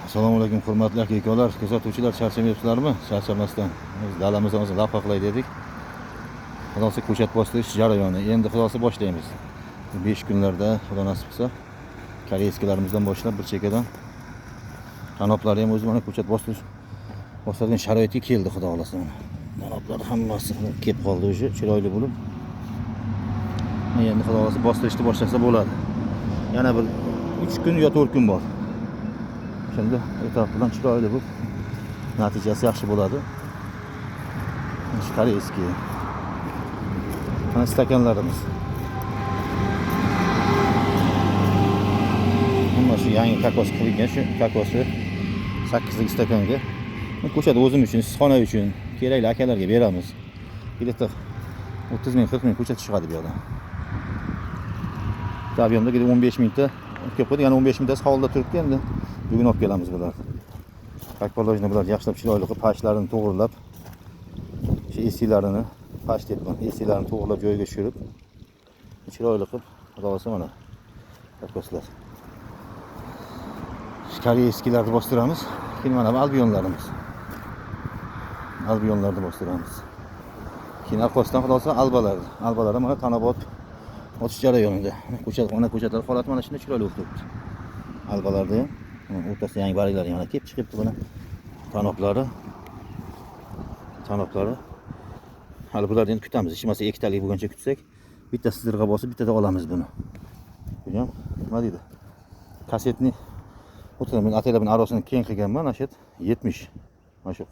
Assalomu alaykum hurmatli aka-ukalar, kuzatuvchilar, charchamayapsizlarmi? Charchamasdan biz dalamizdan o'zi lavha qilay dedik. Xudosi ko'chat bostirish jarayoni. Endi xudosi boshlaymiz. 5 kunlarda xudo nasib qilsa koreyskilarimizdan boshlab bir chekkadan qanoplari ham o'zi mana ko'chat bostirgan sharoitga keldi, xudo xolasa. Qanoplar hammasi kelib qoldi o'sha chiroyli bo'lib. Endi xudo xolasa bostirishni boshlasa bo'ladi. Yana bir 3 kun yo 4 kun bor. Şimdi etrafından chiroyli bu natijasi yaxshi bo'ladi. Koreyski. Mana stakanlarimiz. Mana shu yangi kokos qilingan, shu kokosni 8 stakanga. Ko'chat o'zim uchun, sizxona uchun kerakli akalarga beramiz. Biletda 30 ming, 40 ming ko'chat chiqadi bu yerdan. Tabiiyamda 15 mingta ko'p qo'ydi, yana 15 mingtasi hovlida turibdi endi. Bugun olib kelamiz bularni. Kakpolojni bular yaxshilab chiroyli qilib, pashlarini to'g'rilab, shu esilarini, pash deyapman, esilarini to'g'rilab joyiga tushirib, chiroyli qilib, xudo xolasa mana kakoslar. Koreyskilarni bostiramiz. Keyin mana bu albionlarimiz. Albionlarni bostiramiz. Keyin orqasidan xudo xolasa albalar mana tanobot otish jarayonida. Ko'chatlar holati mana shunday chiroyli bo'lib turibdi. Albalarda ham o'rtasida yangi barglar yana kelib chiqibdi buni. Tanoplari. Hali bularni endi kutamiz. Hech bo'lmasa ikkitalik bo'lgancha kutsak, bittasi zirg'a bosib, bittada olamiz buni. Buni ham nima deydi? Kasetni o'tiraman, atelabini arosini keng qilganman, mana shu 70. Mana shu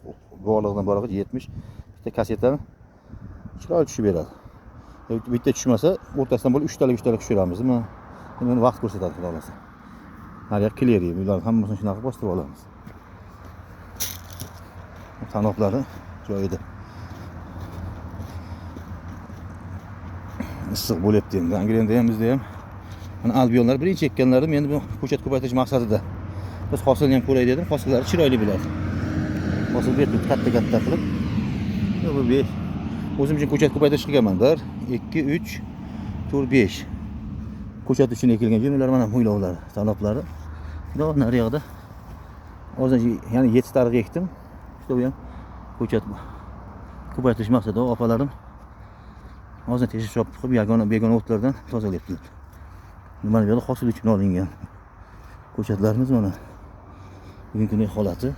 bog'liqdan borag'ich 70. Bitta kasetani chiroyli tushib beradi. Bitta tushmasa, o'rtasidan bo'lib 3 talik tushiramiz. Endi vaqt ko'rsatadi, xudo xolasa. Hali kleri, bular hammasini shunaqa bostirib olamiz. Tanoplari joyida. Issiq bo'lyapti endi. Angrenda ham bizda ham. Mana albionlar birinchi ekkanlarim endi bu ko'chat ko'paytirish maqsadida. Biz hosilni ham ko'ray dedim. Hosillari chiroyli bo'ladi. Hosil berib katta qilib. Bu 5. O'zim uchun ko'chat ko'paytirish qilganman. 1, 2, 3, 4, 5. Ko'chat uchun ekilgan jumlalar mana mo'ylovlar, tanoplari. Nari yoqda hozir yana 7 tariq ekdim. Bu ham ko'chat ko'paytirish maqsadida opalarim hozir teshib chop qilib begona o'tlardan tozalayaptilar. Mana bu yerda hosil uchun olingan ko'chatlarimiz mana bugungi kunda holati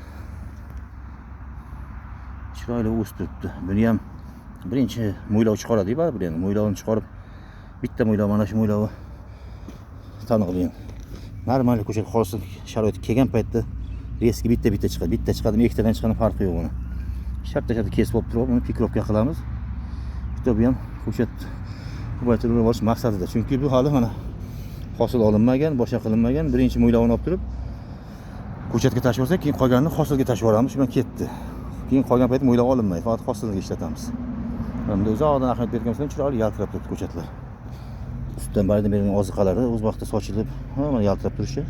chiroyli o'sib turibdi. Buni ham birinchi mo'ylov chiqaradi, baribir endi mo'ylovni chiqarib bitta mo'ylov mana shu mo'ylovi taniqli. Normal ko'chat hosil sharoitga kelgan paytda reski bitta chiqadi. Bitta chiqadimi, ikkitadan chiqqani farqi yo'q uni. Shartta kesib olib turib, uni pikropga qilamiz. Bitta bu ham ko'chat ko'paytirib olish maqsadida. Chunki bu hali mana hosil olinmagan, boshqa qilinmagan. Birinchi mo'ylovini olib turib ko'chatga tashib olsak, keyin qolganini hosilga tashib yuboramiz. Shundan ketdi. Keyin qolgan payt mo'ylov olinmaydi, faqat hosilga ishlatamiz. Bunda uzoqdan ahamiyat berganimizdan chiroyli yaltirab turibdi ko'chatlar. Ustidan baridan bergan oziqalari o'z vaqtida sochilib, mana yaltirab turishi.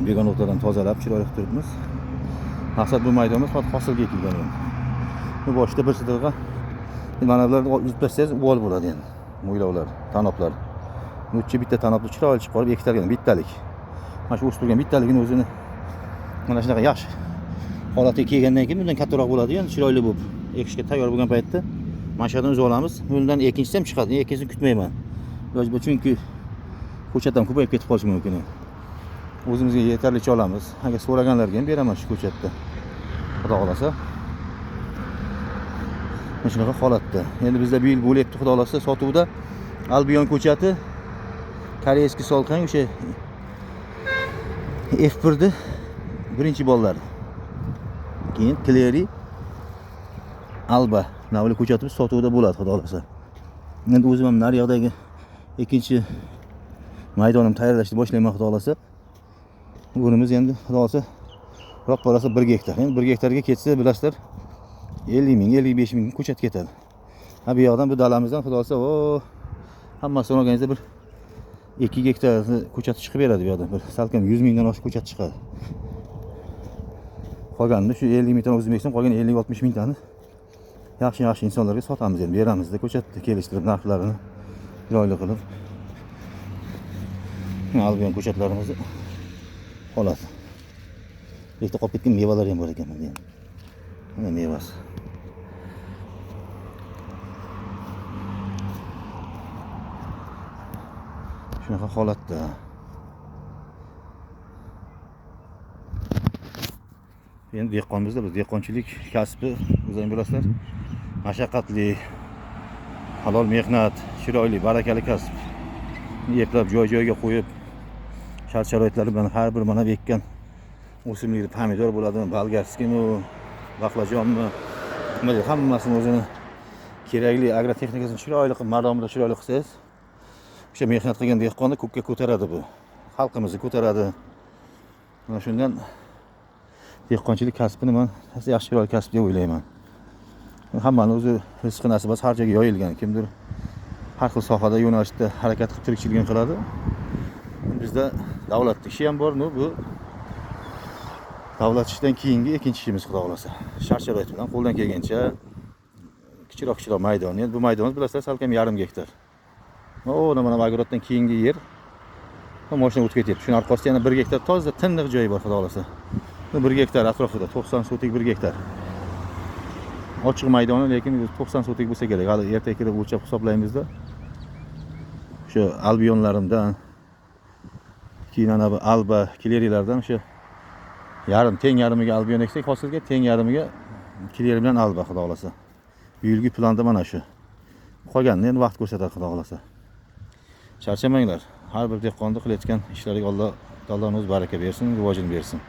Begona o'tlardan tozalab, chiroyli qilib turibmiz. Maqsad bu maydonimiz faqat hosilga ekilgan endi. Bu boshida bir sidilg'a mana bularni uzib tashlasangiz uvol bo'ladi endi. Mo'ylovlar, tanoplar. Buncha bitta tanopni chiroyli chiqib qolib ektalgan bittalik. Mana shu o'stirgan bittaligini o'zini mana shunaqa yaxshi holatiga kelgandan keyin bundan kattaroq bo'ladi endi chiroyli bo'lib ekishga tayyor bo'lgan paytda mana shu yerdan uzib olamiz. Bundan ikkinchisi ham chiqadi. Ikkinchisini kutmayman. Chunki ko'chat ham ko'payib ketib qolishi mumkin. O'zimizga yetarlicha olamiz. Agar so'raganlarga ham beraman shu ko'chatda. Xudo xolasa. Mana shunaqa holatda. Endi bizda bu yil bo'lyapti, xudo xolasa, sotuvda albion ko'chati koreyski solqang o'sha F1 birinchi bollari. Keyin kleri alba navli ko'chatimiz sotuvda bo'ladi, xudo xolasa. Endi o'zim ham nari yoqdagi ikkinchi maydonimni tayyorlashni boshlayman, xudo xolasa. O'rnimiz endi xudo xolasa roq parasi 1 gektar. Endi 1 gektarga ketsa, bilasizlar, 50 ming, 55 ming ko'chat ketadi. Ha bu yoqdan bu dalamizdan xudo xolasa, hammasini olganingizda bir 2 gektar ko'chat chiqib beradi bu yoqdan. Bir salkam 100 mingdan oshiq ko'chat chiqadi. Qolganini shu 50 mingdan o'zim eksam, qolgan 50-60 mingtani yaxshi insonlarga sotamiz, endi beramizda ko'chatni kelishtirib narxlarini chiroyli qilib. Albion ko'chatlarimizni oladi. Birlikte qolib ketgan mevalar ham bor ekan bunda ham. Mana mevasi. Shunaqa holatda. Endi dehqonmizda biz dehqonchilik kasbi o'zing bilasizlar. Mashaqqatli, halol mehnat, chiroyli, barakali kasb. Eplab joy-joyiga qo'yib, shart-sharoitlari bilan har bir mana ekkan o'simliklar, pomidor bo'ladimi, bolgarskimi, baqlajonmi, nima deydi, hammasini o'zini kerakli agrotexnikasini chiroyli qilib, maromida chiroyli qilsangiz, o'sha mehnat qilgan dehqonni ko'kka ko'taradi bu. Xalqimizni ko'taradi. Mana shundan dehqonchilik kasbini men yaxshi chiroyli kasb deb o'ylayman. Hammani o'zi rizqi nasibasi har joyga yoyilgan. Kimdir har xil sohada, yo'nalishda harakat qilib tirikchiligini qiladi. Bizda davlat ishi ham bor, bu davlat ishidan keyingi ikkinchi ishimiz Xudo xolasa. Shart-sharoit bilan qo'ldan kelgancha kichikroq maydon. Endi bu maydonimiz bilasizlar salkam yarim gektar. Mana ogroddan keyingi yer mashina o'tib ketyapti. Shuning orqasida yana 1 gektar toza tiniq joyi bor Xudo xolasa. 1 gektar atrofida 90 sotik 1 gektar. Ochiq maydoni, lekin 90 sotik bo'lsa kerak. Hali ertaga kirib o'lchab hisoblaymizda. O'sha albionlarimdan, keyin ana bu alba, klerilardan o'sha teng yarimiga albion eksak, hosilga teng yarimiga kleri bilan alba Xudo xolasa. Yilgi planda mana shu. Qolganini endi vaqt ko'rsatadi Xudo xolasa. Charchamanglar. Har bir dehqonni qilayotgan ishlariga Allohimiz baraka bersin, rivojini bersin.